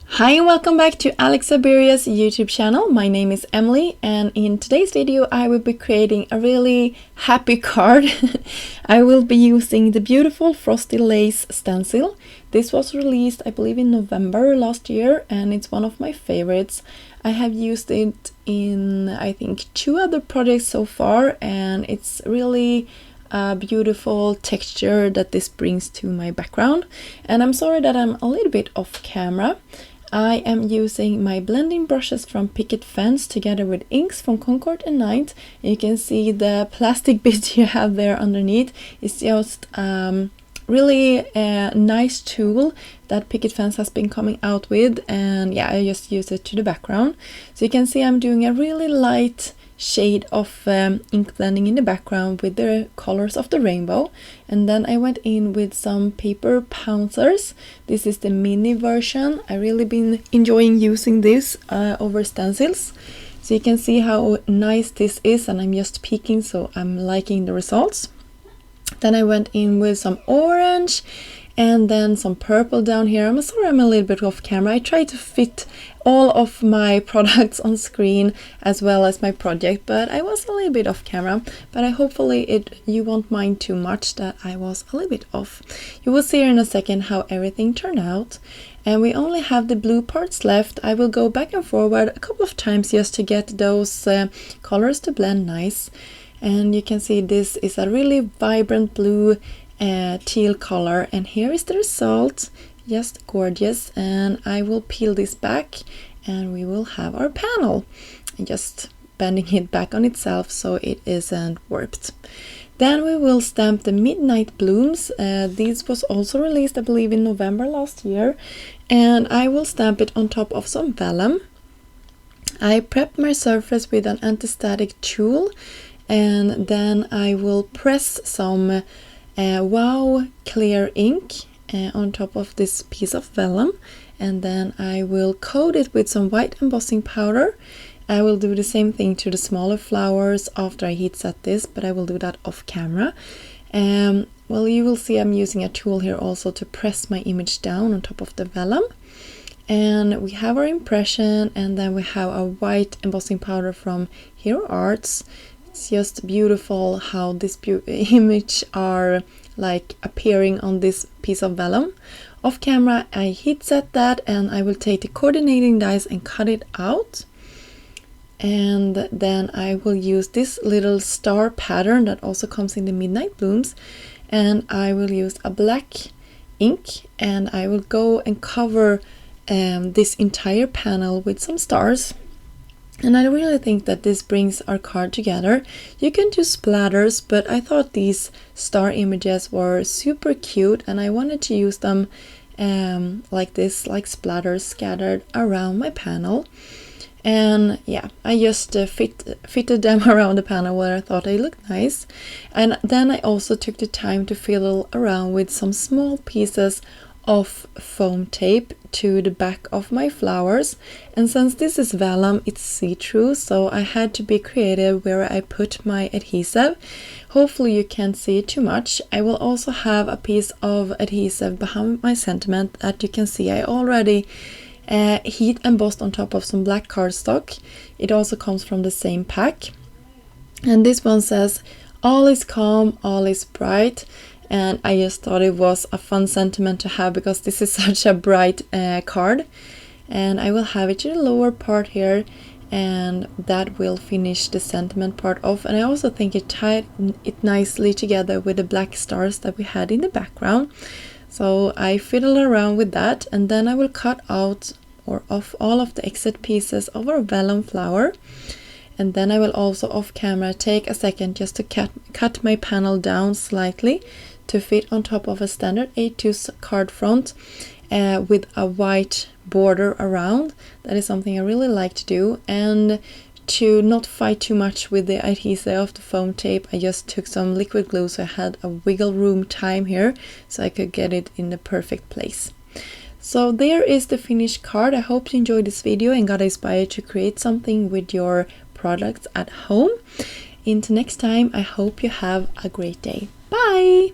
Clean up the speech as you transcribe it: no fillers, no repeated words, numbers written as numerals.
Hi and welcome back to Alex Aberia's YouTube channel. My name is Emily and in today's video I will be creating a really happy card. I will be using the beautiful Frosty Lace stencil. This was released I believe in November last year and it's one of my favorites. I have used it in I think 2 other projects so far and it's really a beautiful texture that this brings to my background. And I'm sorry that I'm a little bit off camera. I am using my blending brushes from Picket Fence together with inks from Concord and Night. You can see the plastic bit you have there underneath. It's just really a nice tool that Picket Fence has been coming out with, and yeah, I just use it to the background. So you can see I'm doing a really light shade of ink blending in the background with the colors of the rainbow, and then I went in with some paper pouncers. This is the mini version. I really been enjoying using this over stencils, so you can see how nice this is, and I'm just peeking, so I'm liking the results. Then I went in with some orange and then some purple down here. I'm sorry I'm a little bit off camera. I try to fit all of my products on screen as well as my project, but I was a little bit off camera. But hopefully you won't mind too much that I was a little bit off. You will see in a second how everything turned out. And we only have the blue parts left. I will go back and forward a couple of times just to get those colors to blend nice. And you can see this is a really vibrant blue teal color, and here is the result. Just gorgeous. And I will peel this back and we will have our panel, and just bending it back on itself so it isn't warped. Then we will stamp the Midnight Blooms. This was also released I believe in November last year, and I will stamp it on top of some vellum. I prepped my surface with an anti-static tool, and then I will press some Wow clear ink on top of this piece of vellum, and then I will coat it with some white embossing powder. I will do the same thing to the smaller flowers after I heat set this, but I will do that off camera. Well, you will see I'm using a tool here also to press my image down on top of the vellum. And we have our impression, and then we have a white embossing powder from Hero Arts. It's just beautiful how this image are like appearing on this piece of vellum. Off camera I heat set that, and I will take the coordinating dies and cut it out. And then I will use this little star pattern that also comes in the Midnight Blooms, and I will use a black ink, and I will go and cover this entire panel with some stars. And I really think that this brings our card together. You can do splatters, but I thought these star images were super cute and I wanted to use them like this, like splatters scattered around my panel. And yeah, I just fitted them around the panel where I thought they looked nice. And then I also took the time to fiddle around with some small pieces of foam tape to the back of my flowers, and since this is vellum it's see-through, so I had to be creative where I put my adhesive. Hopefully you can't see it too much. I will also have a piece of adhesive behind my sentiment that you can see I already heat embossed on top of some black cardstock. It also comes from the same pack, and this one says all is calm, all is bright. And I just thought it was a fun sentiment to have because this is such a bright card. And I will have it to the lower part here, and that will finish the sentiment part off. And I also think it tied it nicely together with the black stars that we had in the background. So I fiddled around with that, and then I will cut out or off all of the exit pieces of our vellum flower. And then I will also off camera take a second just to cut my panel down slightly to fit on top of a standard A2 card front with a white border around. That is something I really like to do. And to not fight too much with the adhesive of the foam tape, I just took some liquid glue so I had a wiggle room time here so I could get it in the perfect place. So there is the finished card. I hope you enjoyed this video and got inspired to create something with your products at home. Until next time, I hope you have a great day. Bye!